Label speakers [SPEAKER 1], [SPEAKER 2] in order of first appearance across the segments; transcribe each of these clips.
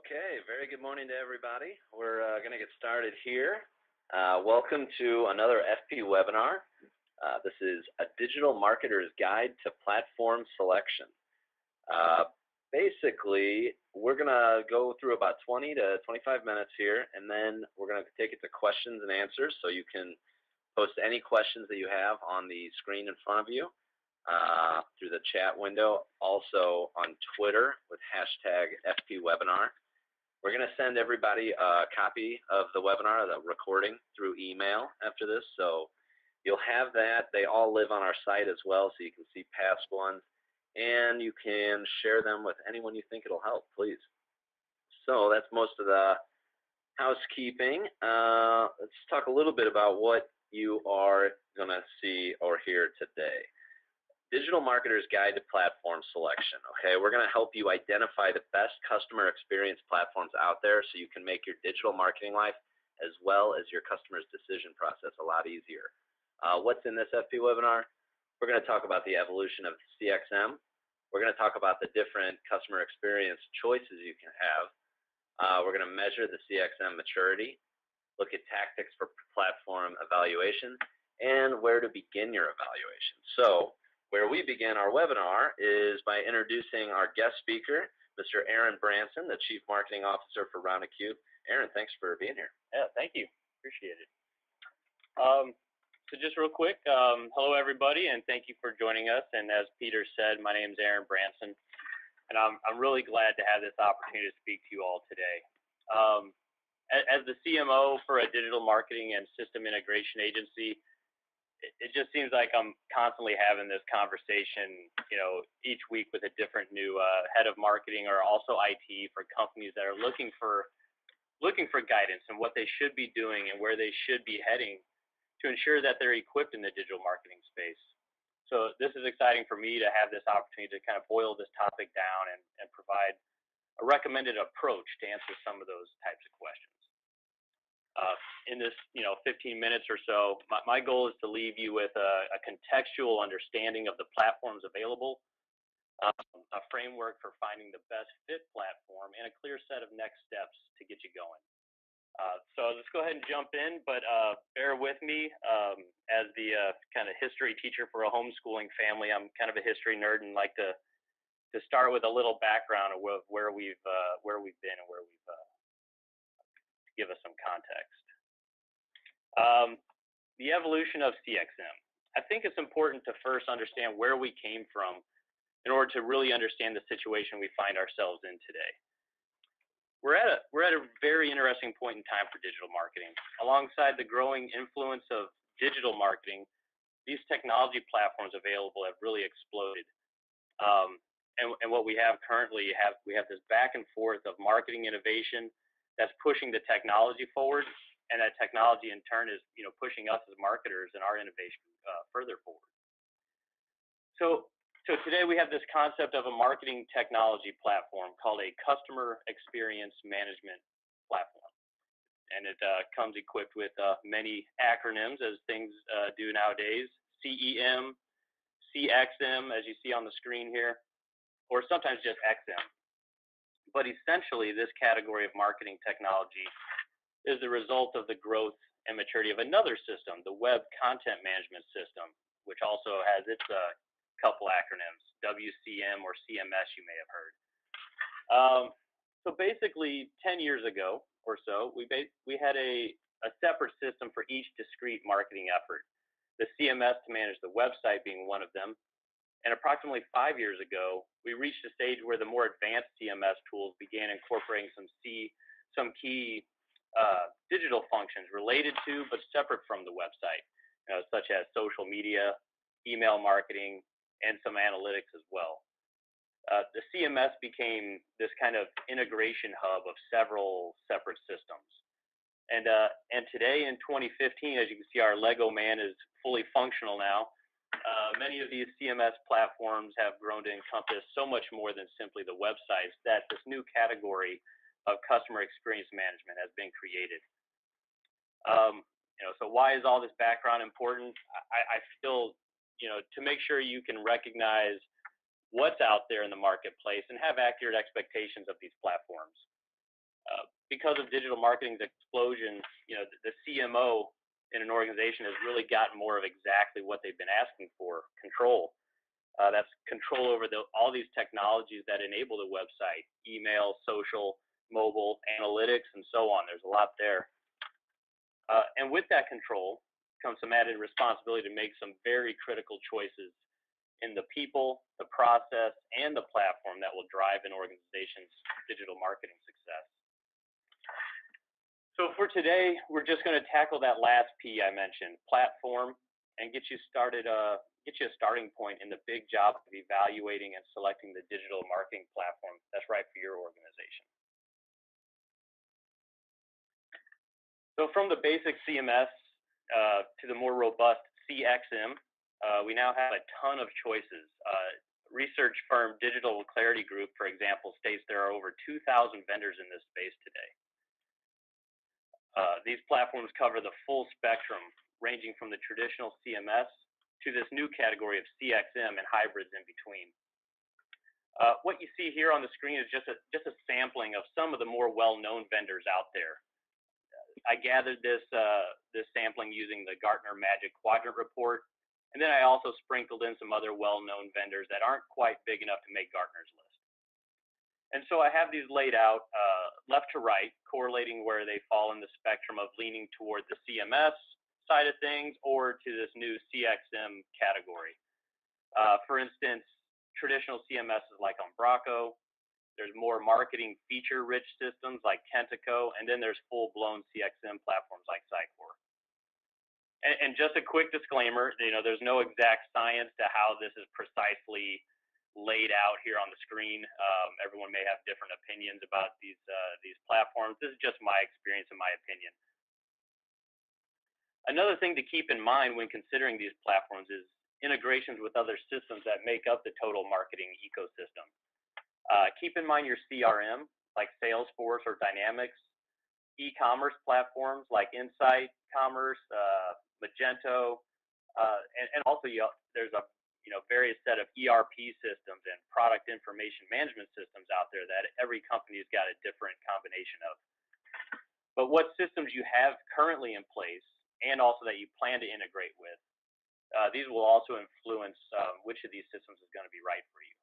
[SPEAKER 1] Okay, very good morning to everybody. We're going to get started here. Welcome to another Fpwebinar. This is a digital marketer's guide to platform selection. Basically, we're going to go through about 20 to 25 minutes here, and then we're going to take it to questions and answers, so you can post any questions that you have on the screen in front of you through the chat window, also on Twitter with hashtag Fpwebinar. We're going to send everybody a copy of the webinar, the recording, through email after this, so you'll have that. They all live on our site as well, so you can see past ones, and you can share them with anyone you think it'll help, please. So that's most of the housekeeping. Let's talk a little bit about what you are going to see or hear today. Digital Marketer's Guide to Platform Selection. Okay, we're going to help you identify the best customer experience platforms out there so you can make your digital marketing life as well as your customer's decision process a lot easier. What's in this FP webinar? We're going to talk about the evolution of CXM. We're going to talk about the different customer experience choices you can have. We're going to measure the CXM maturity, look at tactics for platform evaluation, and where to begin your evaluation. So, where we begin our webinar is by introducing our guest speaker, Mr. Aaron Branson, the Chief Marketing Officer for RoundAcute. Aaron, thanks for being here.
[SPEAKER 2] Yeah, thank you. Appreciate it. So just real quick, hello everybody, and thank you for joining us. And as Peter said, my name is Aaron Branson, and I'm really glad to have this opportunity to speak to you all today. As the CMO for a digital marketing and system integration agency, it just seems like I'm constantly having this conversation, each week with a different new head of marketing or also IT for companies that are looking for guidance on what they should be doing and where they should be heading to ensure that they're equipped in the digital marketing space. So this is exciting for me to have this opportunity to kind of boil this topic down and provide a recommended approach to answer some of those types of questions. In this 15 minutes or so, my goal is to leave you with a contextual understanding of the platforms available, a framework for finding the best fit platform, and a clear set of next steps to get you going. So let's go ahead and jump in, but bear with me. As the kind of history teacher for a homeschooling family, I'm kind of a history nerd and like to start with a little background of where we've been and where we've give us some context. The evolution of CXM. I think it's important to first understand where we came from in order to really understand the situation we find ourselves in today. We're at a very interesting point in time for digital marketing. Alongside the growing influence of digital marketing, these technology platforms available have really exploded. And what we have currently, we have this back and forth of marketing innovation that's pushing the technology forward, and that technology in turn is pushing us as marketers and our innovation further forward. So today we have this concept of a marketing technology platform called a customer experience management platform, and it comes equipped with many acronyms as things do nowadays: CEM, CXM, as you see on the screen here, or sometimes just XM. But essentially, this category of marketing technology is the result of the growth and maturity of another system, the Web Content Management System, which also has its couple acronyms, WCM or CMS, you may have heard. So basically, 10 years ago or so, we had a separate system for each discrete marketing effort, the CMS to manage the website being one of them. And approximately 5 years ago, we reached a stage where the more advanced CMS tools began incorporating some key digital functions related to but separate from the website, such as social media, email marketing, and some analytics as well. The CMS became this kind of integration hub of several separate systems. And today in 2015, as you can see, our Lego man is fully functional now. Many of these CMS platforms have grown to encompass so much more than simply the websites that this new category of customer experience management has been created. So why is all this background important? I feel, to make sure you can recognize what's out there in the marketplace and have accurate expectations of these platforms. Because of digital marketing's explosion, the CMO in an organization has really gotten more of exactly what they've been asking for: control. That's control over all these technologies that enable the website: email, social, mobile, analytics, and so on. There's a lot there. And with that control comes some added responsibility to make some very critical choices in the people, the process, and the platform that will drive an organization's digital marketing success. So for today, we're just going to tackle that last P I mentioned, platform, and get you started, get you a starting point in the big job of evaluating and selecting the digital marketing platform that's right for your organization. So from the basic CMS to the more robust CXM, we now have a ton of choices. Research firm Digital Clarity Group, for example, states there are over 2,000 vendors in this space today. These platforms cover the full spectrum, ranging from the traditional CMS to this new category of CXM and hybrids in between. What you see here on the screen is just a sampling of some of the more well-known vendors out there. I gathered this sampling using the Gartner Magic Quadrant report, and then I also sprinkled in some other well-known vendors that aren't quite big enough to make Gartner's list. And so I have these laid out left to right, correlating where they fall in the spectrum of leaning toward the CMS side of things or to this new CXM category. For instance, traditional CMSs like Umbraco. There's more marketing feature-rich systems like Kentico, and then there's full-blown CXM platforms like Sitecore. And just a quick disclaimer, there's no exact science to how this is precisely laid out here on the screen. Everyone may have different opinions about these platforms. This is just my experience and my opinion. Another thing to keep in mind when considering these platforms is integrations with other systems that make up the total marketing ecosystem. Keep in mind your CRM, like Salesforce or Dynamics, e-commerce platforms like Insight Commerce, Magento, and also there's a various set of ERP systems and product information management systems out there that every company's got a different combination of. But what systems you have currently in place and also that you plan to integrate with, these will also influence which of these systems is going to be right for you.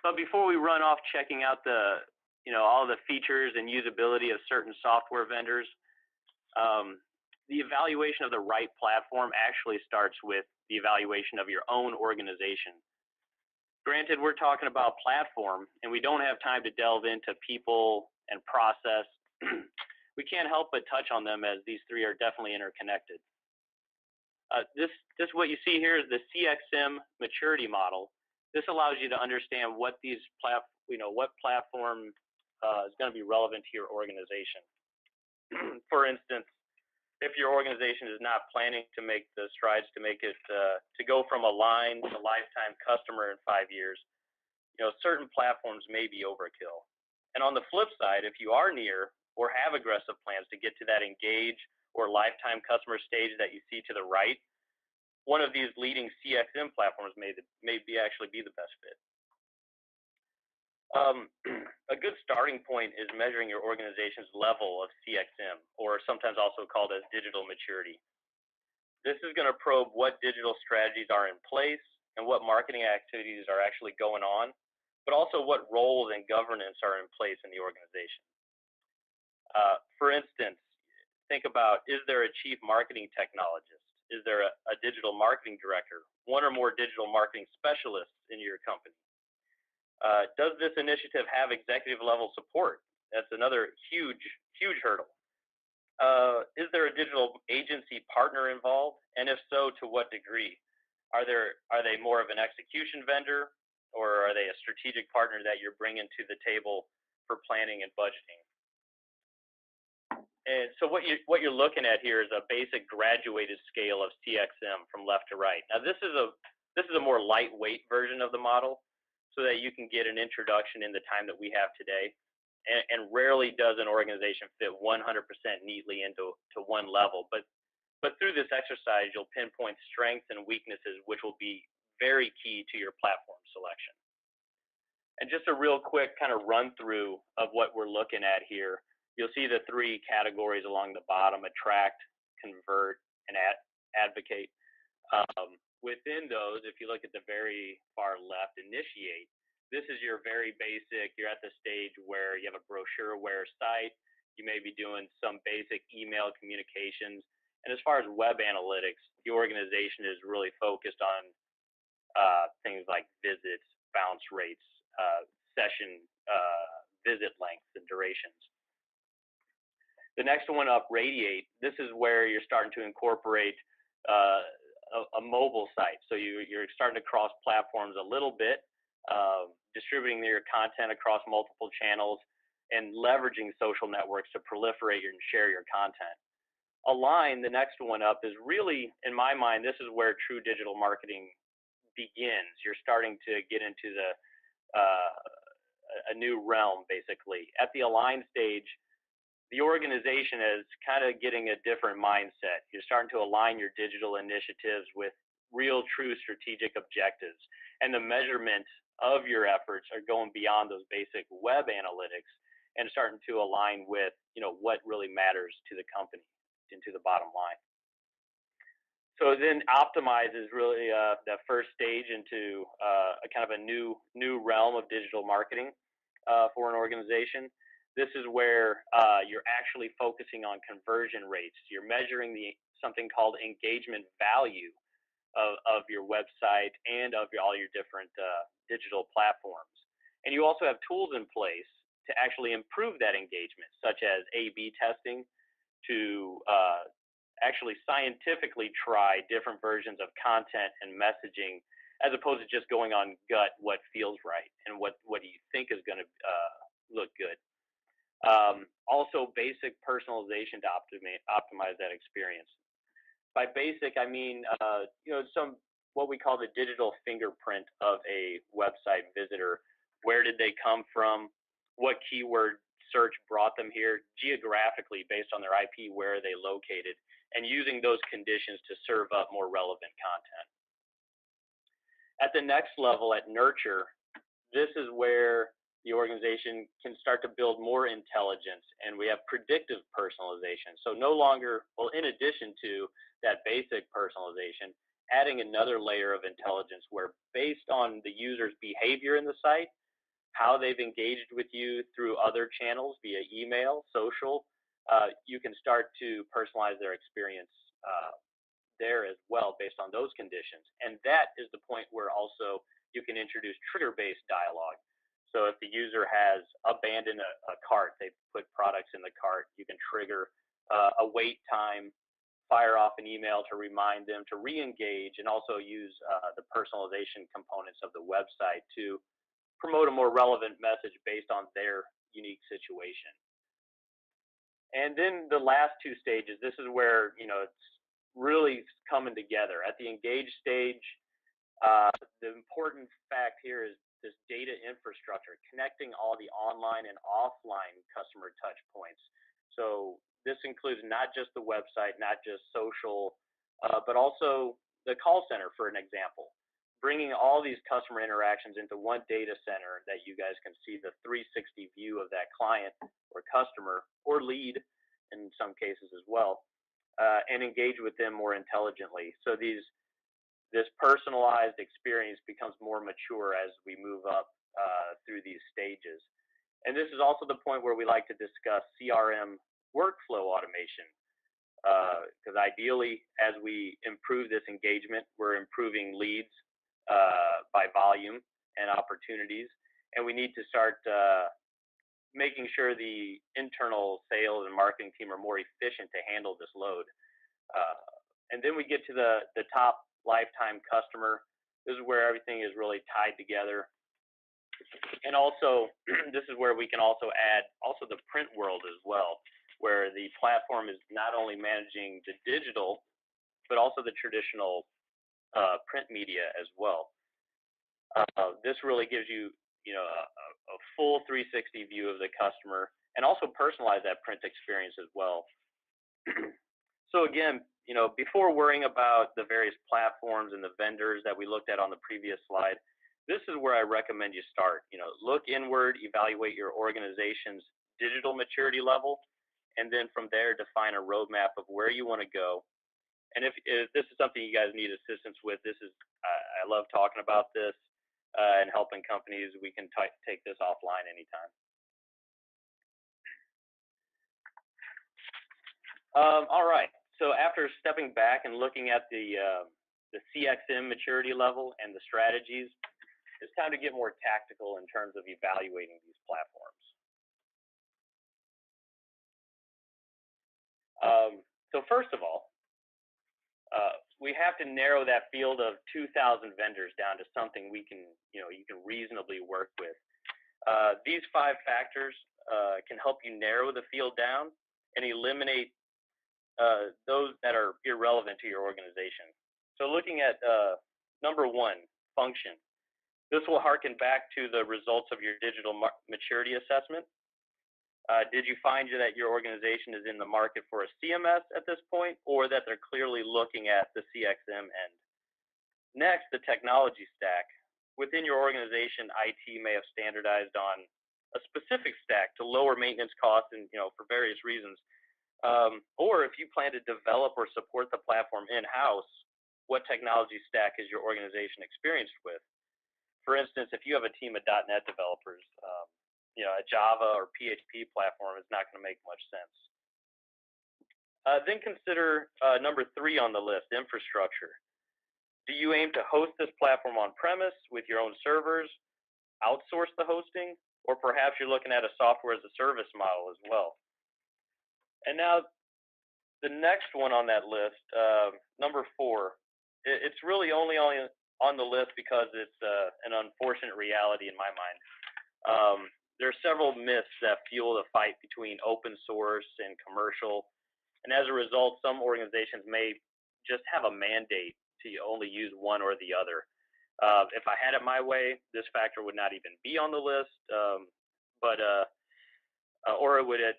[SPEAKER 2] But before we run off checking out all the features and usability of certain software vendors, the evaluation of the right platform actually starts with the evaluation of your own organization. Granted, we're talking about platform, and we don't have time to delve into people and process. We can't help but touch on them as these three are definitely interconnected. This what you see here is the CXM maturity model. This allows you to understand what what platform is going to be relevant to your organization. For instance, if your organization is not planning to make the strides to make it to go from a line to lifetime customer in 5 years, certain platforms may be overkill. And on the flip side, if you are near or have aggressive plans to get to that engage or lifetime customer stage that you see to the right, one of these leading CXM platforms may actually be the best fit. A good starting point is measuring your organization's level of CXM, or sometimes also called as digital maturity. This is going to probe what digital strategies are in place and what marketing activities are actually going on, but also what roles and governance are in place in the organization. For instance, think about, is there a chief marketing technologist? Is there a digital marketing director, one or more digital marketing specialists in your company? Does this initiative have executive level support? That's another huge hurdle. Is there a digital agency partner involved? And if so, to what degree? Are they more of an execution vendor, or are they a strategic partner that you're bringing to the table for planning and budgeting? And so what you're looking at here is a basic graduated scale of CXM from left to right. Now this is a more lightweight version of the model, so that you can get an introduction in the time that we have today. And rarely does an organization fit 100% neatly into one level. But through this exercise, you'll pinpoint strengths and weaknesses, which will be very key to your platform selection. And just a real quick kind of run through of what we're looking at here. You'll see the three categories along the bottom: attract, convert, and advocate. Within those, if you look at the very far left, initiate, this is your very basic. You're at the stage where you have a brochure-aware site. You may be doing some basic email communications. And as far as web analytics, the organization is really focused on things like visits, bounce rates, session visit lengths, and durations. The next one up, radiate. This is where you're starting to incorporate a mobile site. So you're starting to cross platforms a little bit, distributing your content across multiple channels, and leveraging social networks to proliferate and share your content. Align, the next one up, is really, in my mind, this is where true digital marketing begins. You're starting to get into a new realm, basically. At the align stage, the organization is kind of getting a different mindset. You're starting to align your digital initiatives with real, true strategic objectives. And the measurement of your efforts are going beyond those basic web analytics and starting to align with, what really matters to the company and to the bottom line. So then optimize is really that first stage into a kind of a new realm of digital marketing for an organization. This is where you're actually focusing on conversion rates. You're measuring something called engagement value of your website and of all your different digital platforms. And you also have tools in place to actually improve that engagement, such as A/B testing, to actually scientifically try different versions of content and messaging, as opposed to just going on gut, what feels right and what do you think is going to look good. Also, basic personalization to optimize that experience. By basic, I mean some what we call the digital fingerprint of a website visitor. Where did they come from? What keyword search brought them here? Geographically, based on their IP, where are they located? And using those conditions to serve up more relevant content. At the next level, at nurture, this is where the organization can start to build more intelligence, and we have predictive personalization. So no longer, well, in addition to that basic personalization, adding another layer of intelligence where, based on the user's behavior in the site, how they've engaged with you through other channels via email, social, you can start to personalize their experience there as well based on those conditions. And that is the point where also you can introduce trigger-based dialogue. So if the user has abandoned a cart, they put products in the cart, you can trigger a wait time, fire off an email to remind them to re-engage, and also use the personalization components of the website to promote a more relevant message based on their unique situation. And then the last two stages, this is where it's really coming together. At the engage stage, the important fact here is this data infrastructure, connecting all the online and offline customer touch points. So this includes not just the website, not just social, but also the call center, for an example. Bringing all these customer interactions into one data center that you guys can see the 360 view of that client or customer or lead in some cases as well, and engage with them more intelligently. So this personalized experience becomes more mature as we move up through these stages. And this is also the point where we like to discuss CRM workflow automation, because ideally, as we improve this engagement, we're improving leads by volume and opportunities, and we need to start making sure the internal sales and marketing team are more efficient to handle this load. And then we get to the top lifetime customer. This is where everything is really tied together. And also, this is where we can also add the print world as well, where the platform is not only managing the digital, but also the traditional print media as well. This really gives you, a full 360 view of the customer, and also personalize that print experience as well. So again, before worrying about the various platforms and the vendors that we looked at on the previous slide, this is where I recommend you start. Look inward, evaluate your organization's digital maturity level, and then from there define a roadmap of where you want to go. And if this is something you guys need assistance with, I love talking about this and helping companies. We can take this offline anytime. All right. So after stepping back and looking at the CXM maturity level and the strategies, it's time to get more tactical in terms of evaluating these platforms. So first of all, we have to narrow that field of 2,000 vendors down to something you can reasonably work with. These 5 factors can help you narrow the field down and eliminate those that are irrelevant to your organization. So looking at number 1, function. This will harken back to the results of your digital maturity assessment. Did you find that your organization is in the market for a CMS at this point, or that they're clearly looking at the CXM end? Next, the technology stack. Within your organization, IT may have standardized on a specific stack to lower maintenance costs and for various reasons. Or if you plan to develop or support the platform in-house, what technology stack is your organization experienced with? For instance, if you have a team of .NET developers, a Java or PHP platform is not going to make much sense. Then consider number 3 on the list, infrastructure. Do you aim to host this platform on-premise with your own servers, outsource the hosting, or perhaps you're looking at a software as a service model as well? And now the next one on that list, number 4, it's really only on the list because it's an unfortunate reality in my mind. There are several myths that fuel the fight between open source and commercial, and as a result, some organizations may just have a mandate to only use one or the other. If I had it my way, this factor would not even be on the list, or it would at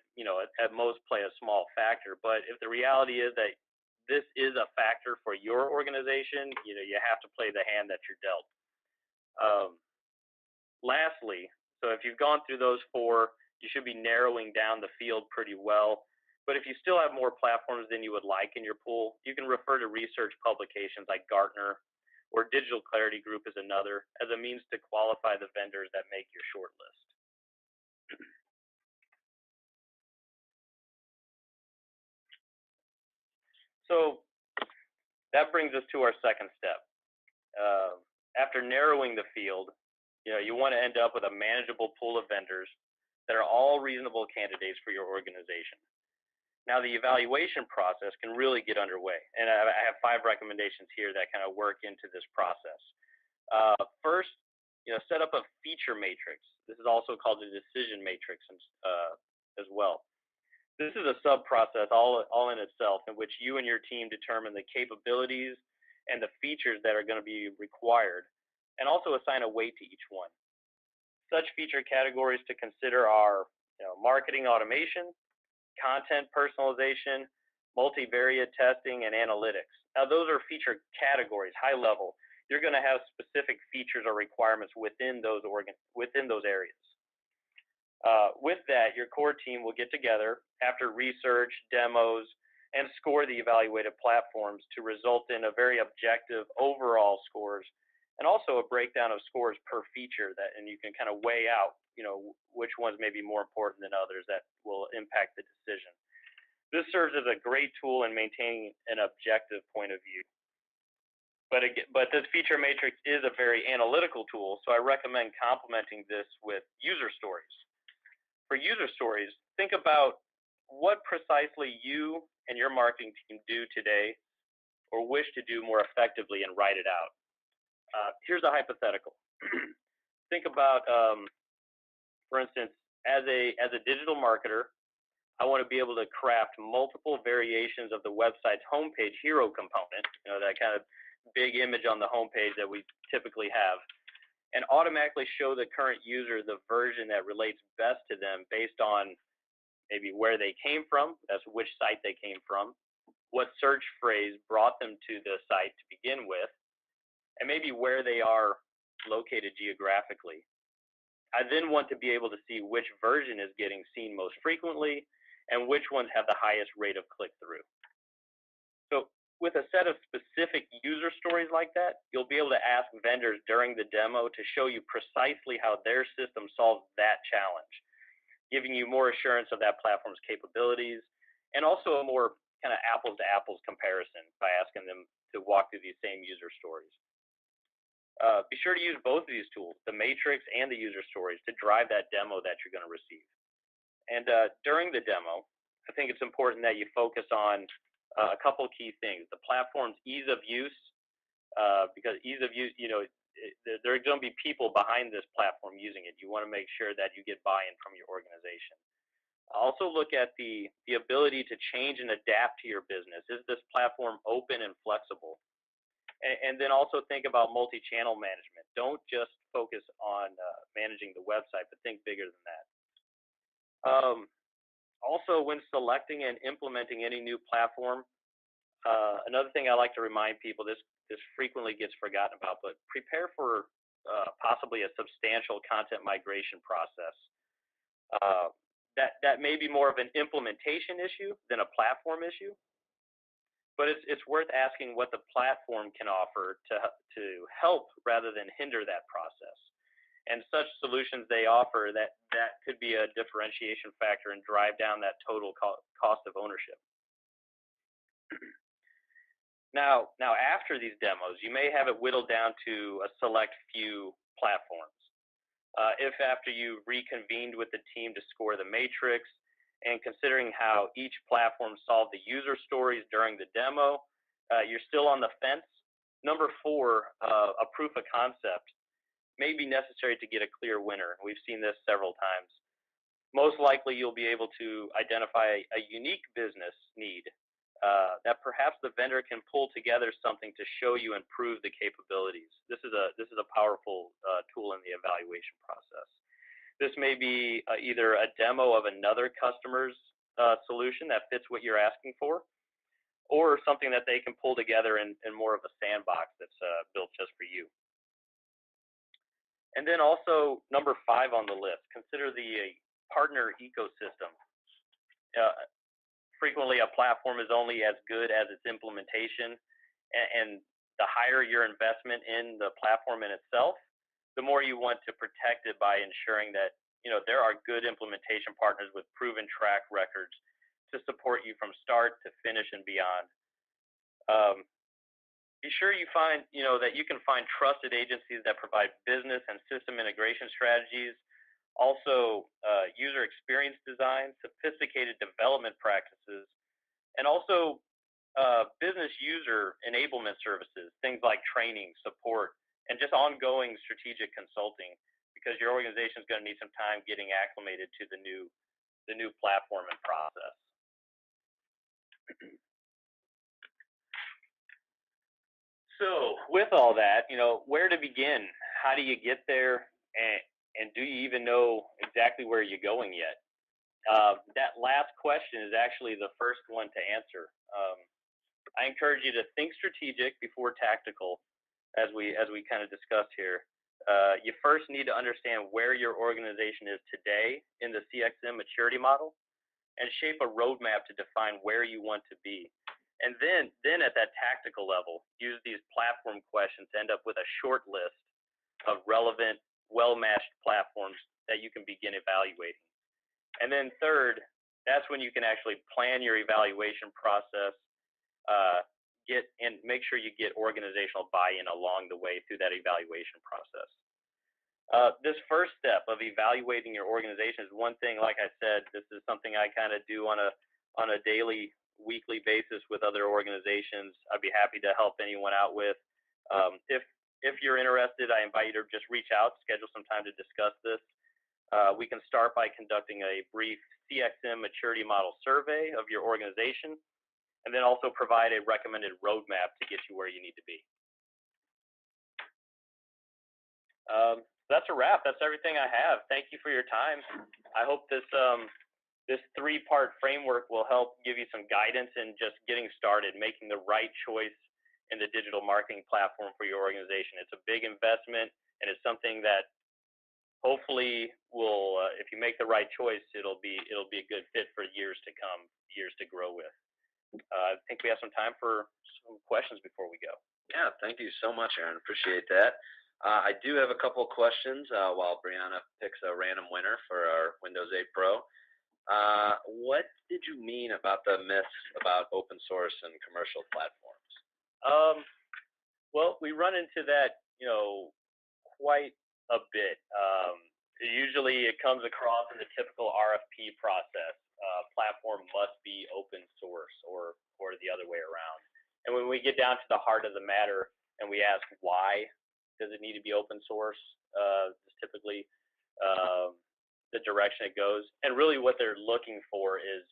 [SPEAKER 2] most play a small factor. But if the reality is that this is a factor for your organization, you have to play the hand that you're dealt. Lastly, so if you've gone through those 4, you should be narrowing down the field pretty well. But if you still have more platforms than you would like in your pool, you can refer to research publications like Gartner, or Digital Clarity Group is another, as a means to qualify the vendors that make your short list. So that brings us to our second step. After narrowing the field, you want to end up with a manageable pool of vendors that are all reasonable candidates for your organization. Now, the evaluation process can really get underway, and I have 5 recommendations here that kind of work into this process. First, set up a feature matrix. This is also called a decision matrix as well. This is a sub-process all in itself, in which you and your team determine the capabilities and the features that are going to be required, and also assign a weight to each one. Such feature categories to consider are marketing automation, content personalization, multivariate testing, and analytics. Now, those are feature categories, high level. You're going to have specific features or requirements within those areas. With that, your core team will get together after research, demos, and score the evaluated platforms to result in a very objective overall scores, and also a breakdown of scores per feature, and you can kind of weigh out which ones may be more important than others that will impact the decision. This serves as a great tool in maintaining an objective point of view. But this feature matrix is a very analytical tool, so I recommend complementing this with user stories. For user stories, think about what precisely you and your marketing team do today or wish to do more effectively, and write it out. Here's a hypothetical. Think about, for instance, as a digital marketer, I want to be able to craft multiple variations of the website's homepage hero component, that kind of big image on the homepage that we typically have, and automatically show the current user the version that relates best to them based on maybe where they came from, that's which site they came from, what search phrase brought them to the site to begin with, and maybe where they are located geographically. I then want to be able to see which version is getting seen most frequently and which ones have the highest rate of click-through. So with a set of specific user stories like that, you'll be able to ask vendors during the demo to show you precisely how their system solves that challenge, giving you more assurance of that platform's capabilities and also a more kind of apples to apples comparison by asking them to walk through these same user stories. Be sure to use both of these tools, the matrix and the user stories, to drive that demo that you're going to receive. And during the demo, I think it's important that you focus on a couple key things. The platform's ease of use, because ease of use, there are going to be people behind this platform using it. You want to make sure that you get buy-in from your organization. Also look at the ability to change and adapt to your business. Is this platform open and flexible? And then also think about multi-channel management. Don't just focus on managing the website, but think bigger than that. Also, when selecting and implementing any new platform, another thing I like to remind people, this frequently gets forgotten about, but prepare for possibly a substantial content migration process. That may be more of an implementation issue than a platform issue. But it's worth asking what the platform can offer to help rather than hinder that process. And such solutions they offer, that could be a differentiation factor and drive down that total cost of ownership. Now after these demos, you may have it whittled down to a select few platforms. If after you reconvened with the team to score the matrix, and considering how each platform solved the user stories during the demo, you're still on the fence. Number 4, a proof of concept may be necessary to get a clear winner. We've seen this several times. Most likely, you'll be able to identify a unique business need that perhaps the vendor can pull together something to show you and prove the capabilities. This is a powerful tool in the evaluation process. This may be either a demo of another customer's solution that fits what you're asking for, or something that they can pull together in more of a sandbox that's built just for you. And then also, number 5 on the list, consider the partner ecosystem. Frequently, a platform is only as good as its implementation, and the higher your investment in the platform in itself, the more you want to protect it by ensuring that there are good implementation partners with proven track records to support you from start to finish and beyond. Be sure you find that you can find trusted agencies that provide business and system integration strategies, also user experience design, sophisticated development practices, and also business user enablement services, things like training, support, and just ongoing strategic consulting, because your organization is going to need some time getting acclimated to the new platform and process. So with all that, where to begin? How do you get there? And do you even know exactly where you're going yet? That last question is actually the first one to answer. I encourage you to think strategic before tactical, as we kind of discussed here. You first need to understand where your organization is today in the CXM maturity model, and shape a roadmap to define where you want to be. And then at that tactical level, use these platform questions to end up with a short list of relevant, well-matched platforms that you can begin evaluating. And then third, that's when you can actually plan your evaluation process, and make sure you get organizational buy-in along the way through that evaluation process. This first step of evaluating your organization is one thing. Like I said, this is something I kind of do on a daily, weekly basis with other organizations. I'd be happy to help anyone out with. If you're interested, I invite you to just reach out, schedule some time to discuss this. We can start by conducting a brief CXM maturity model survey of your organization, and then also provide a recommended roadmap to get you where you need to be. That's a wrap. That's everything I have. Thank you for your time. I hope this This three-part framework will help give you some guidance in just getting started, making the right choice in the digital marketing platform for your organization. It's a big investment, and it's something that hopefully will, if you make the right choice, it'll be a good fit for years to come, years to grow with. I think we have some time for some questions before we go.
[SPEAKER 1] Yeah, thank you so much, Aaron. Appreciate that. I do have a couple of questions while Brianna picks a random winner for our Windows 8 Pro. What did you mean about the myths about open source and commercial platforms?
[SPEAKER 2] Well, we run into that, quite a bit. Usually it comes across in the typical RFP process. Platform must be open source or the other way around. And when we get down to the heart of the matter and we ask why does it need to be open source, is typically the direction it goes. And really what they're looking for is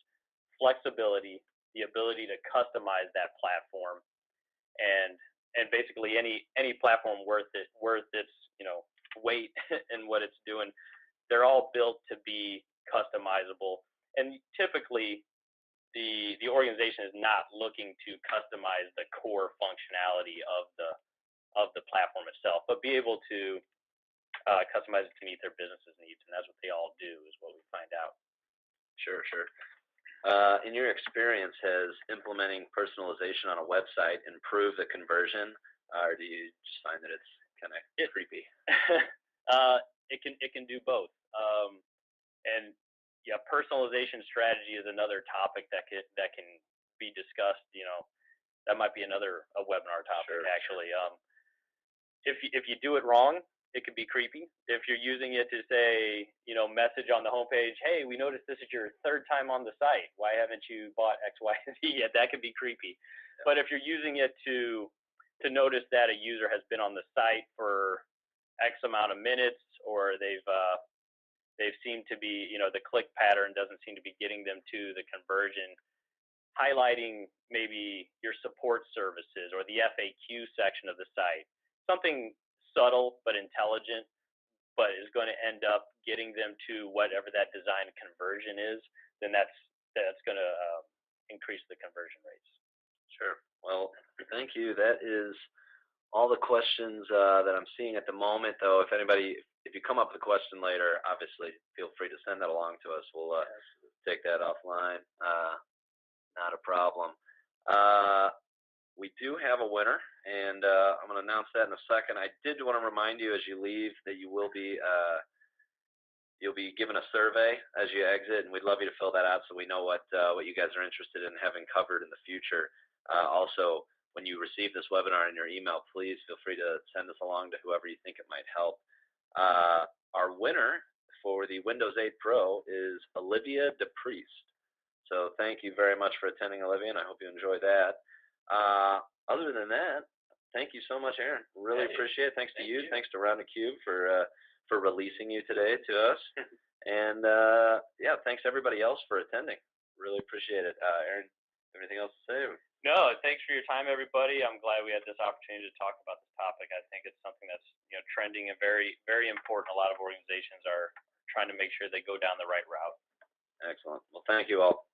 [SPEAKER 2] flexibility, the ability to customize that platform, and basically any platform worth its weight in what it's doing. They're all built to be customizable, and typically the organization is not looking to customize the core functionality of the platform itself, but be able to customize it to meet their business's needs, and that's what they all do, is what we find out.
[SPEAKER 1] Sure. In your experience, has implementing personalization on a website improved the conversion, or do you just find that it's kind of creepy?
[SPEAKER 2] It can do both. And yeah, personalization strategy is another topic that can be discussed. That might be another webinar topic. Sure, actually. If you do it wrong, it could be creepy. If you're using it to say, message on the homepage, hey, we noticed this is your third time on the site. Why haven't you bought X, Y, and Z yet? That could be creepy. Yeah. But if you're using it to notice that a user has been on the site for X amount of minutes, or they've seemed to be, the click pattern doesn't seem to be getting them to the conversion, highlighting maybe your support services or the FAQ section of the site, something subtle but intelligent, but is going to end up getting them to whatever that design conversion is, then that's going to increase the conversion rates.
[SPEAKER 1] Sure. Well, thank you. That is all the questions that I'm seeing at the moment, though. If you come up with a question later, obviously feel free to send that along to us. We'll take that offline. Not a problem. We do have a winner, and I'm going to announce that in a second. I did want to remind you as you leave that you'll be given a survey as you exit, and we'd love you to fill that out so we know what you guys are interested in having covered in the future. Also, when you receive this webinar in your email, please feel free to send this along to whoever you think it might help. Our winner for the Windows 8 Pro is Olivia DePriest. So thank you very much for attending, Olivia, and I hope you enjoy that. Other than that, thank you so much, Aaron. Really appreciate it. Thanks to you. Thanks to Round the Cube for releasing you today to us. And yeah, thanks everybody else for attending. Really appreciate it. Aaron, anything else to say?
[SPEAKER 2] No, thanks for your time, everybody. I'm glad we had this opportunity to talk about this topic. I think it's something that's trending and very, very important. A lot of organizations are trying to make sure they go down the right route.
[SPEAKER 1] Excellent. Well, thank you all.